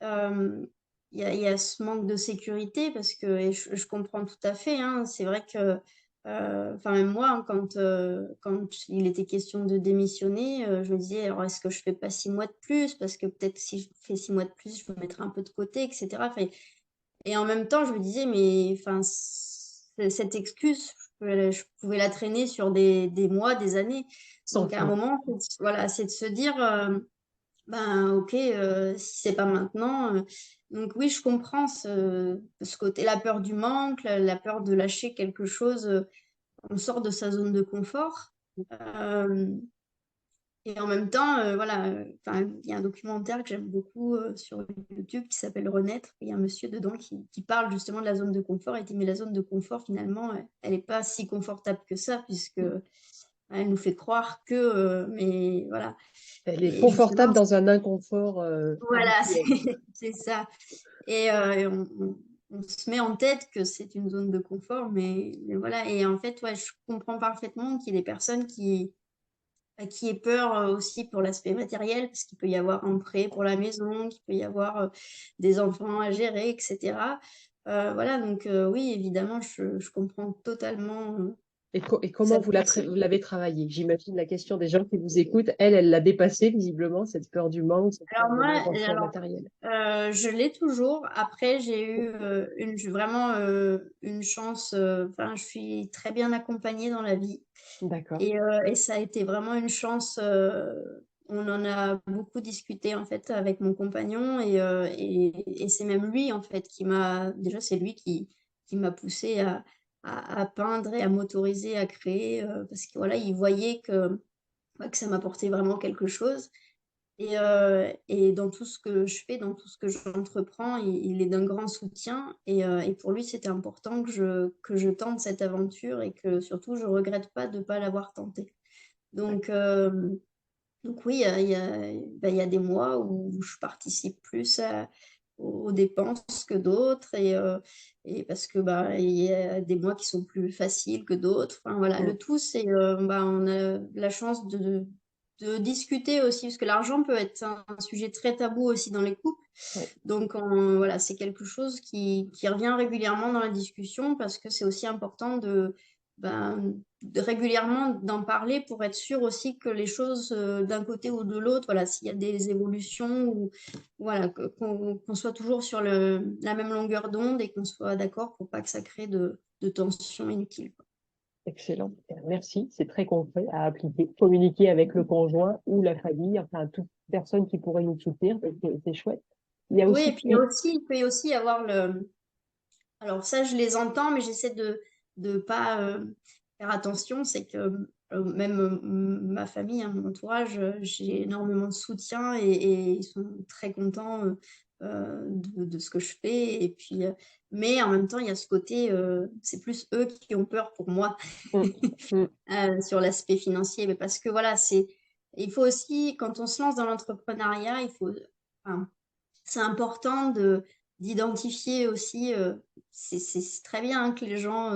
il y a ce manque de sécurité parce que et je comprends tout à fait, hein. C'est vrai que, enfin même moi, hein, quand il était question de démissionner, je me disais: «Alors est-ce que je fais pas 6 mois de plus? Parce que peut-être si je fais 6 mois de plus, je me mettrai un peu de côté» et cetera. Enfin et en même temps, je me disais: «Mais enfin cette excuse, je pouvais la traîner sur des mois, des années». Sans Donc à un fin. moment, voilà, c'est de se dire, ben, OK, si c'est pas maintenant, donc oui, je comprends ce côté la peur du manque, la peur de lâcher quelque chose, on sort de sa zone de confort, hem et en même temps, voilà, enfin, il y a un documentaire que j'aime beaucoup, sur YouTube qui s'appelle «Renaître». Il y a un monsieur dedans qui parle justement de la zone de confort et il dit: «Mais la zone de confort finalement, elle est pas si confortable que ça puisque, elle nous fait croire que, mais voilà» Elle est et justement confortable dans un inconfort voilà, habituel. c'est ça et on se met en tête que c'est une zone de confort, mais voilà et en fait, ouais, je comprends parfaitement qu'il y ait des personnes qui aient peur, aussi pour l'aspect matériel, parce qu'il peut y avoir un prêt pour la maison, qu'il peut y avoir, des enfants à gérer et cetera. Voilà donc oui, évidemment, je comprends totalement, Et comment cette personne. vous l'avez travaillé? J'imagine la question des gens qui vous écoutent, elle l'a dépassée visiblement, cette peur du manque, cette peur Alors de moi, l'inconfort matériel. je l'ai toujours. Après, j'ai eu, vraiment, une chance, enfin, je suis très bien accompagnée dans la vie D'accord. et ça a été vraiment une chance, on en a beaucoup discuté, en fait, avec mon compagnon et c'est même lui, en fait, déjà, c'est lui qui m'a poussée à peindre et à m'autoriser à créer, parce que, voilà, il voyait que, bah, que ça m'apportait vraiment quelque chose et dans tout ce que je fais, dans tout ce que j'entreprends, il est d'un grand soutien et pour lui, c'était important que je tente cette aventure et que surtout je regrette pas de ne pas l'avoir tentée. Donc donc oui, il y a des mois où je participe plus aux dépenses que d'autres et parce que, bah, il y a des mois qui sont plus faciles que d'autres. Enfin voilà, Mm. le tout c'est, bah, on a la chance de discuter aussi, parce que l'argent peut être un sujet très tabou aussi dans les couples. Ouais. Donc voilà, c'est quelque chose qui revient régulièrement dans la discussion parce que c'est aussi important ben, régulièrement d'en parler pour être sûr aussi que les choses d'un côté ou de l'autre, voilà, s'il y a des évolutions ou voilà, qu'on soit toujours sur la même longueur d'onde et qu'on soit d'accord pour pas que ça crée de tensions inutiles, quoi. Excellent. Merci. C'est très concret à appliquer. Communiquer avec le conjoint ou la famille, enfin toute personne qui pourrait nous soutenir, c'est chouette. Il y a Oui, et aussi, puis il peut y aussi y avoir alors ça, je les entends, mais j'essaie de pas faire attention. C'est que même ma famille, hein, mon entourage, j'ai énormément de soutien et ils sont très contents de ce que je fais. Et puis, mais en même temps, il y a ce côté, c'est plus eux qui ont peur pour moi Mm, mm. sur l'aspect financier. Mais parce que voilà, il faut aussi, quand on se lance dans l'entrepreneuriat, enfin, c'est important d'identifier aussi, c'est très bien, hein, que les gens,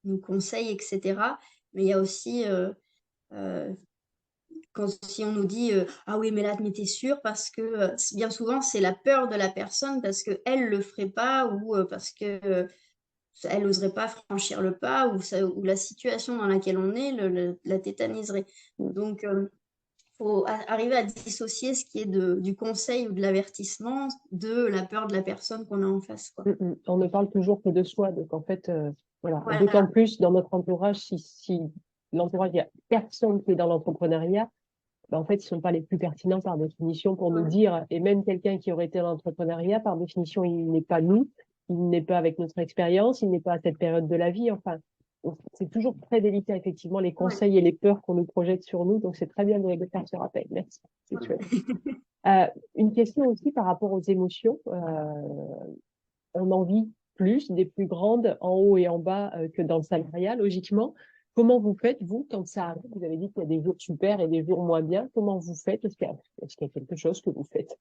nous conseillent et cetera. Mais il y a aussi, heu, si on nous dit, «Ah oui, mais là, mais tu sûr?» parce que, bien souvent, c'est la peur de la personne parce qu'elle le ferait pas ou, parce que, elle oserait pas franchir le pas ou la situation dans laquelle on est la tétaniserait. Donc, faut arriver à dissocier ce qui est du conseil ou de l'avertissement de la peur de la personne qu'on a en face, quoi. On ne parle toujours que de soi. Donc, en fait, voilà. D'autant Voilà, plus dans notre entourage, si l'entourage, il n'y a personne qui est dans l'entrepreneuriat, ben, en fait, ils ne sont pas les plus pertinents par définition pour nous ouais, dire, et même quelqu'un qui aurait été dans l'entrepreneuriat, par définition, il n'est pas nous. il n'est pas avec notre expérience, il n'est pas à cette période de la vie. Enfin, c'est toujours très délicat, effectivement, les Ouais, conseils et les peurs qu'on nous projette sur nous. Donc, c'est très bien de faire ce rappel. Merci. C'est voilà. chouette. Euh, une question aussi par rapport aux émotions. On en vit plus, des plus grandes en haut et en bas que dans le salariat, logiquement. Comment vous faites, vous, quand ça arrive? Vous avez dit qu'il y a des jours super et des jours moins bien. Comment vous faites? Est-ce qu'il y a quelque chose que vous faites?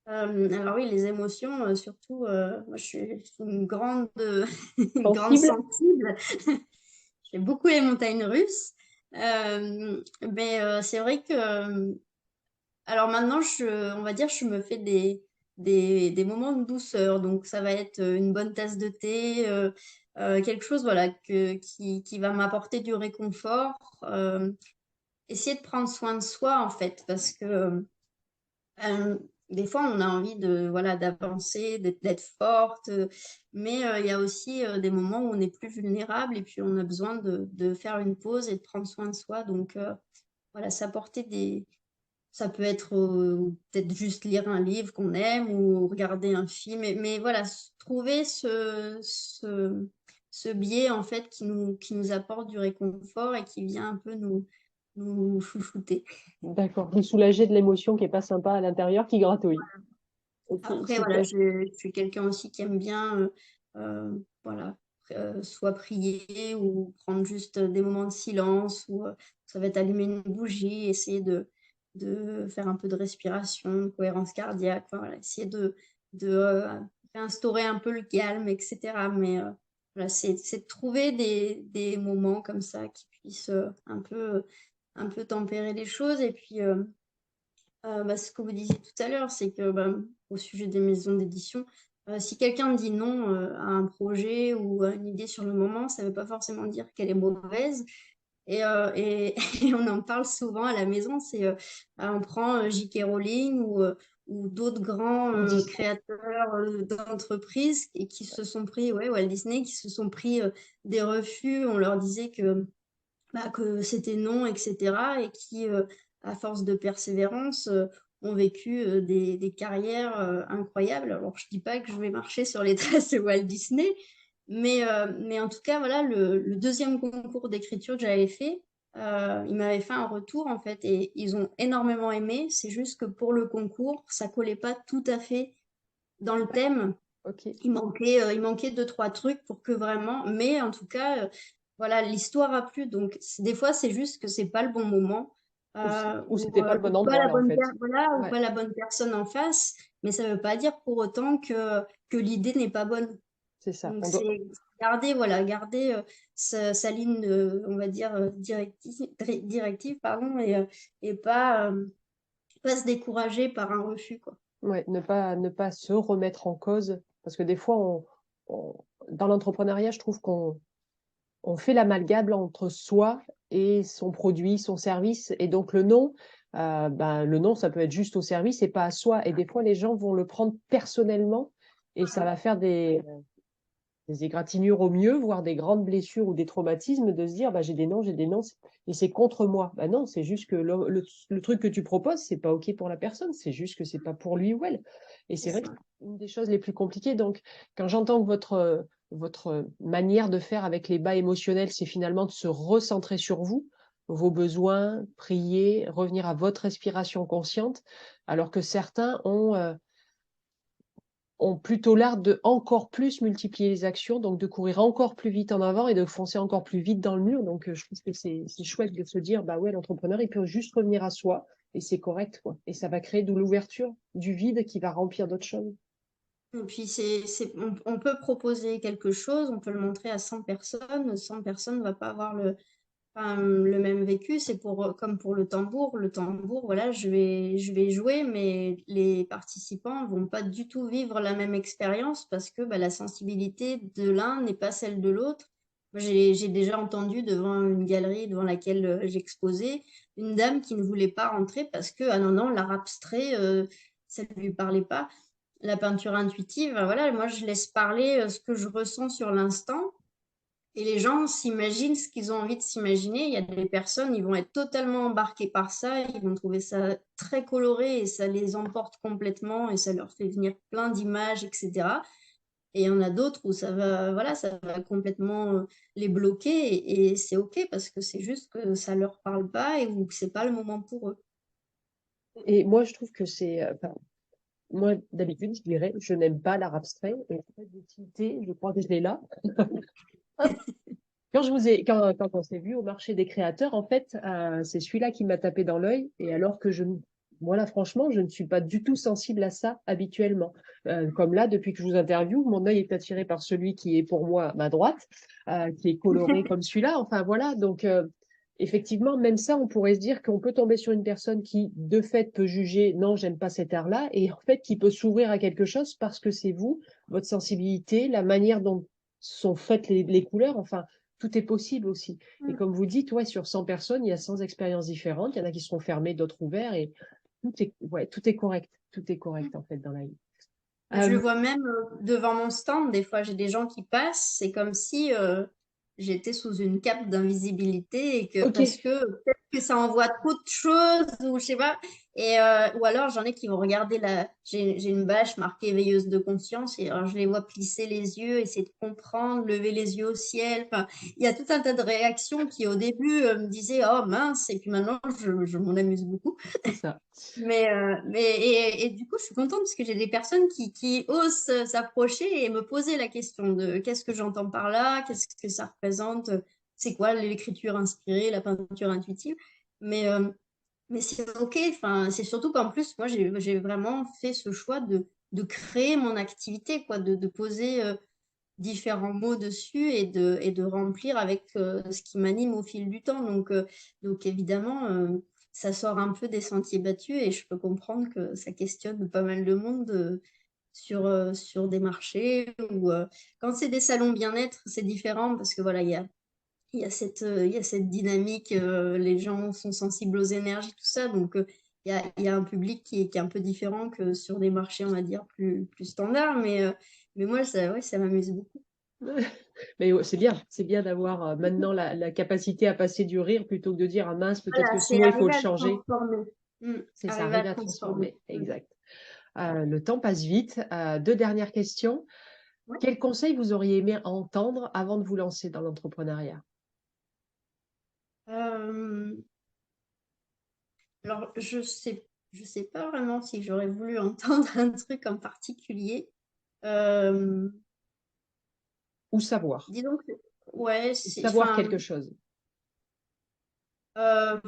Alors oui, les émotions, surtout, moi je suis une grande, une grande Sensible? sensible. J'aime beaucoup les montagnes russes. Mais c'est vrai que, alors maintenant, on va dire, je me fais des moments de douceur. Donc ça va être une bonne tasse de thé, quelque chose voilà, qui va m'apporter du réconfort. Essayer de prendre soin de soi, en fait, parce que euh, des fois, on a envie de, voilà, d'avancer, d'être forte, mais il y a aussi des moments où on est plus vulnérable et puis on a besoin de faire une pause et de prendre soin de soi. Donc, voilà, ça peut être peut-être juste lire un livre qu'on aime ou regarder un film, mais voilà, trouver ce biais en fait qui nous apporte du réconfort et qui vient un peu nous chouchouter. D'accord. Vous soulagez de l'émotion qui est pas sympa à l'intérieur, qui gratouille. Ok, Après, voilà, super. je suis quelqu'un aussi qui aime bien, voilà, soit prier ou prendre juste des moments de silence, ou ça va être allumer une bougie, essayer de faire un peu de respiration, de cohérence cardiaque, enfin, voilà, essayer de réinstaurer un peu le calme, etc. Mais voilà, c'est de trouver des moments comme ça qui puissent un peu tempérer les choses. Et puis, bah, ce que vous disiez tout à l'heure, c'est que bah, au sujet des maisons d'édition, si quelqu'un dit non à un projet ou à une idée sur le moment, ça ne veut pas forcément dire qu'elle est mauvaise. Et on en parle souvent à la maison, bah, on prend J.K. Rowling ou d'autres grands Disney. créateurs d'entreprises et qui se sont pris, ouais, Walt Disney, qui se sont pris des refus. On leur disait que c'était non, etc. Et qui, à force de persévérance, ont vécu des carrières incroyables. Alors, je dis pas que je vais marcher sur les traces de Walt Disney, mais en tout cas, voilà, le deuxième concours d'écriture que j'avais fait, ils m'avaient fait un retour, en fait, et ils ont énormément aimé. C'est juste que pour le concours, ça collait pas tout à fait dans le thème. Ok. Il manquait deux, trois trucs pour que vraiment, mais en tout cas, voilà, l'histoire a plu. Donc, des fois, c'est juste que c'est pas le bon moment, Ou c'était pas le bon ou pas endroit, la là, en bonne, fait. voilà, ou Ouais, pas la bonne personne en face, mais ça veut pas dire pour autant que l'idée n'est pas bonne. c'est ça. Donc, On doit, c'est garder sa ligne, on va dire, directive, pardon, et pas se décourager par un refus, quoi. ouais, ne pas se remettre en cause. Parce que des fois, on- dans l'entrepreneuriat, je trouve qu'on fait l'amalgame entre soi et son produit, son service. Et donc, le nom, ça peut être juste au service et pas à soi. Et des fois, les gens vont le prendre personnellement et ça va faire des égratignures au mieux, voire des grandes blessures ou des traumatismes, de se dire bah, j'ai des noms, et c'est contre moi. Bah non, c'est juste que le truc que tu proposes, c'est pas OK pour la personne, c'est juste que c'est pas pour lui ou elle. Et C'est c'est vrai que ça. c'est une des choses les plus compliquées. Donc, quand j'entends que votre manière de faire avec les bas émotionnels, c'est finalement de se recentrer sur vous, vos besoins, prier, revenir à votre respiration consciente, alors que certains ont plutôt l'art de encore plus multiplier les actions, donc de courir encore plus vite en avant et de foncer encore plus vite dans le mur. Donc, je trouve que c'est chouette de se dire, bah ouais, l'entrepreneur, il peut juste revenir à soi et c'est correct, quoi. Et ça va créer de l'ouverture, du vide qui va remplir d'autres choses. Et puis, on peut proposer quelque chose, on peut le montrer à 100 personnes. 100 personnes ne vont pas avoir le même vécu. C'est comme pour le tambour. Le tambour, voilà, je vais jouer, mais les participants ne vont pas du tout vivre la même expérience parce que bah, la sensibilité de l'un n'est pas celle de l'autre. Moi, j'ai déjà entendu devant une galerie devant laquelle j'exposais une dame qui ne voulait pas rentrer parce que, ah non, non, l'art abstrait, ça ne lui parlait pas. La peinture intuitive, voilà, moi je laisse parler ce que je ressens sur l'instant et les gens s'imaginent ce qu'ils ont envie de s'imaginer. Il y a des personnes, ils vont être totalement embarqués par ça, ils vont trouver ça très coloré et ça les emporte complètement et ça leur fait venir plein d'images, etc. Et il y en a d'autres où voilà, ça va complètement les bloquer et c'est OK parce que c'est juste que ça leur parle pas ou que c'est pas le moment pour eux. Et moi, je trouve que enfin, moi, d'habitude, je dirais, je n'aime pas l'art abstrait. Et en fait, j'ai tilté, je crois que je l'ai là. Quand on s'est vu au marché des créateurs, en fait, c'est celui-là qui m'a tapé dans l'œil. Et alors que voilà, franchement, je ne suis pas du tout sensible à ça habituellement. Comme là, depuis que je vous interviewe, mon œil est attiré par celui qui est pour moi à ma droite, qui est coloré comme celui-là. Enfin, voilà. Donc, effectivement, même ça, on pourrait se dire qu'on peut tomber sur une personne qui, de fait, peut juger, non, j'aime pas cet art-là, et en fait, qui peut s'ouvrir à quelque chose parce que c'est vous, votre sensibilité, la manière dont sont faites les couleurs. Enfin, tout est possible aussi. Et Mm. comme vous dites, ouais, sur 100 personnes, il y a 100 expériences différentes. Il y en a qui seront fermées, d'autres ouvertes. Et tout est correct. Tout est correct, en fait, dans la vie. Je le Euh, vois même devant mon stand, des fois j'ai des gens qui passent, c'est comme si j'étais sous une cape d'invisibilité et que ok, parce que peut-être que ça envoie trop de choses ou je sais pas. Et ou alors j'en ai qui vont regarder j'ai une bâche marquée veilleuse de conscience et alors je les vois plisser les yeux, essayer de comprendre, lever les yeux au ciel. Enfin, il y a tout un tas de réactions qui au début me disaient oh mince et puis maintenant je m'en amuse beaucoup. c'est ça. Et du coup, je suis contente parce que j'ai des personnes qui osent s'approcher et me poser la question de qu'est-ce que j'entends par là, qu'est-ce que ça représente, c'est quoi l'écriture inspirée, la peinture intuitive. Mais, euh, mais c'est OK, enfin, c'est surtout qu'en plus, moi, j'ai vraiment fait ce choix de créer mon activité, quoi, de poser différents mots dessus et de remplir avec ce qui m'anime au fil du temps. Donc évidemment, ça sort un peu des sentiers battus et je peux comprendre que ça questionne pas mal de monde sur des marchés ou quand c'est des salons bien-être, c'est différent parce que voilà, il y a cette dynamique, les gens sont sensibles aux énergies, tout ça. Donc, il y a un public qui est un peu différent que sur des marchés, on va dire, plus standards. Mais moi, ça, ouais, ça m'amuse beaucoup. Mais c'est bien d'avoir maintenant la capacité à passer du rire plutôt que de dire, ah mince, peut-être Voilà, que ce c'est mot, il faut le arriver à le changer. transformer. C'est ça, Arriver à arriver le à transformer. transformer. Exact. Le temps passe vite. Deux dernières questions. Ouais. Quel conseil vous auriez aimé entendre avant de vous lancer dans l'entrepreneuriat? Euh, alors, je sais pas vraiment si j'aurais voulu entendre un truc en particulier. Euh, Ou savoir? disons que, ouais, Savoir quelque chose. euh,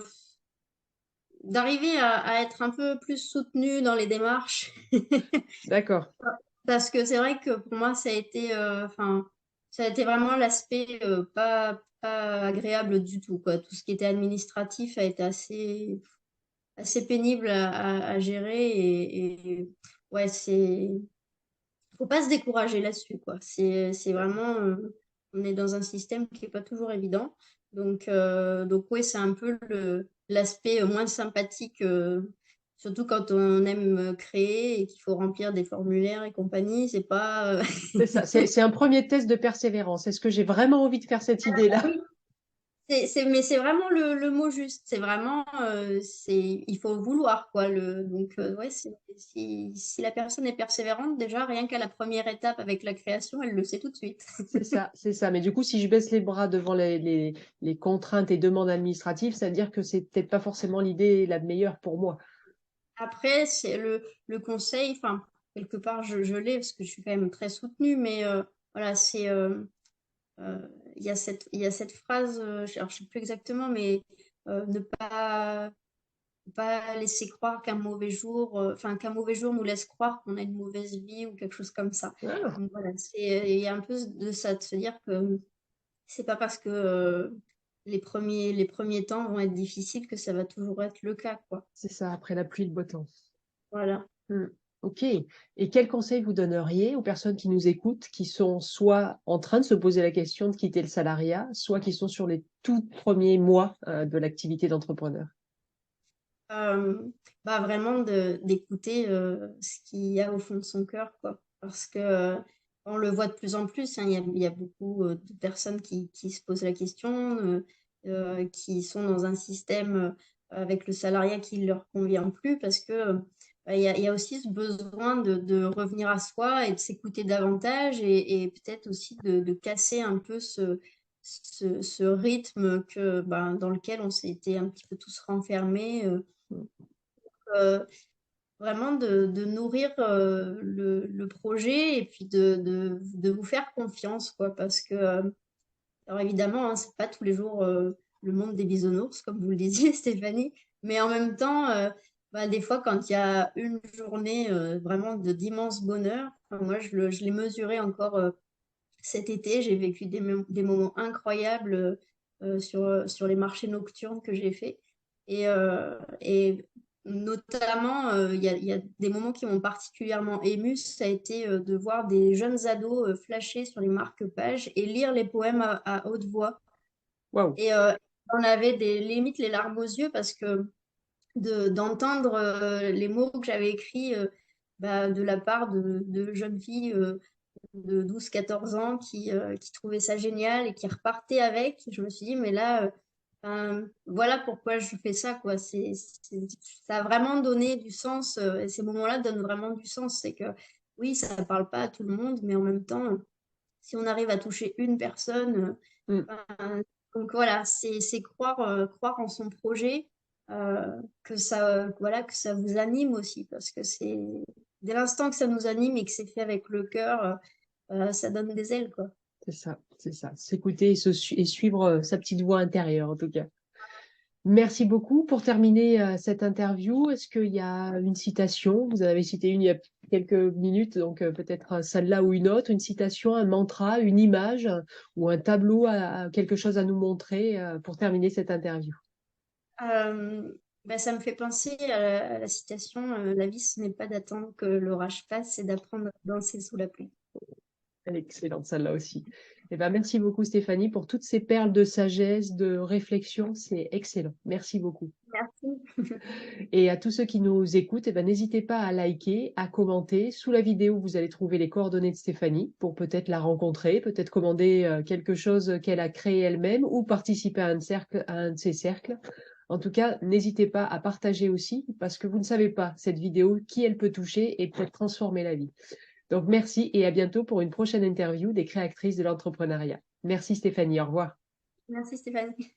d'arriver à être un peu plus soutenu dans les démarches. D'accord. Parce que c'est vrai que pour moi, enfin, ça a été vraiment l'aspect pas agréable du tout, quoi. Tout ce qui était administratif a été assez pénible à gérer et ouais, faut pas se décourager là-dessus, quoi. C'est vraiment, on est dans un système qui est pas toujours évident. Donc ouais, c'est un peu l'aspect moins sympathique, surtout quand on aime créer et qu'il faut remplir des formulaires et compagnie. C'est pas, C'est ça. C'est un premier test de persévérance. Est-ce que j'ai vraiment envie de faire cette idée-là? oui, mais c'est vraiment le mot juste. C'est vraiment, il faut vouloir, quoi. Donc, ouais, si la personne est persévérante, déjà, rien qu'à la première étape avec la création, elle le sait tout de suite. C'est ça, c'est ça. Mais du coup, si je baisse les bras devant les contraintes et demandes administratives, ça veut dire que c'est peut-être pas forcément l'idée la meilleure pour moi. Après, c'est le conseil, enfin, quelque part, je l'ai parce que je suis quand même très soutenue, mais voilà, euh, il y a cette phrase, alors, je sais plus exactement, mais ne pas laisser croire qu'un mauvais jour nous laisse croire qu'on a une mauvaise vie ou quelque chose comme ça. Ah, Donc voilà, il y a un peu de ça, de se dire que c'est pas parce que les premiers temps vont être difficiles que ça va toujours être le cas, quoi. c'est ça, après la pluie, le beau temps. Voilà. Hmm. Ok. Et quel conseil vous donneriez aux personnes qui nous écoutent, qui sont soit en train de se poser la question de quitter le salariat, soit qui sont sur les tout premiers mois de l'activité d'entrepreneur? Euh, vraiment d'écouter ce qu'il y a au fond de son cœur, quoi. Parce que on le voit de plus en plus, hein, il y a beaucoup de personnes qui se posent la question, qui sont dans un système avec le salariat qui ne leur convient plus parce que il y a aussi ce besoin de revenir à soi et de s'écouter davantage et peut-être aussi de casser un peu ce rythme dans lequel on s'était un petit peu tous renfermés. Euh, Vraiment de nourrir le projet et puis de vous faire confiance, quoi, parce que, alors évidemment, hein, c'est pas tous les jours le monde des bisounours, comme vous le disiez, Stéphanie, mais en même temps, des fois, quand il y a une journée vraiment d'immense bonheur, enfin, moi, je l'ai mesuré encore cet été, j'ai vécu des moments incroyables sur les marchés nocturnes que j'ai fait. Et notamment, il y a des moments qui m'ont particulièrement émue. Ça a été de voir des jeunes ados flasher sur les marque-pages et lire les poèmes à haute voix. Waouh! Et on avait limites les larmes aux yeux parce que d'entendre les mots que j'avais écrits de la part de jeunes filles de 12 14 ans qui trouvaient ça génial et qui repartaient avec. Je me suis dit, mais là, voilà pourquoi je fais ça, quoi. Ça a vraiment donné du sens, et ces moments-là donnent vraiment du sens. C'est que oui, ça ne parle pas à tout le monde, mais en même temps, si on arrive à toucher une personne, Mm. donc voilà, c'est croire en son projet, que ça vous anime aussi, parce que c'est dès l'instant que ça nous anime et que c'est fait avec le cœur, ça donne des ailes, quoi. C'est ça, c'est ça. S'écouter et suivre sa petite voix intérieure, en tout cas. Merci beaucoup. Pour terminer cette interview, est-ce qu'il y a une citation? Vous en avez cité une il y a quelques minutes, donc peut-être celle-là ou une autre, une citation, un mantra, une image ou un tableau, quelque chose à nous montrer pour terminer cette interview. Ça me fait penser à la citation La vie, ce n'est pas d'attendre que l'orage passe, c'est d'apprendre à danser sous la pluie. Elle est excellente, celle-là aussi. Eh ben, merci beaucoup, Stéphanie, pour toutes ces perles de sagesse, de réflexion. C'est excellent. Merci beaucoup. Merci. Et à tous ceux qui nous écoutent, eh ben, n'hésitez pas à liker, à commenter. Sous la vidéo, vous allez trouver les coordonnées de Stéphanie pour peut-être la rencontrer, peut-être commander quelque chose qu'elle a créé elle-même ou participer à un de ses cercles. En tout cas, n'hésitez pas à partager aussi parce que vous ne savez pas, cette vidéo, qui elle peut toucher et peut transformer la vie. Donc, merci et à bientôt pour une prochaine interview des créatrices de l'entrepreneuriat. Merci Stéphanie, au revoir. Merci Stéphanie.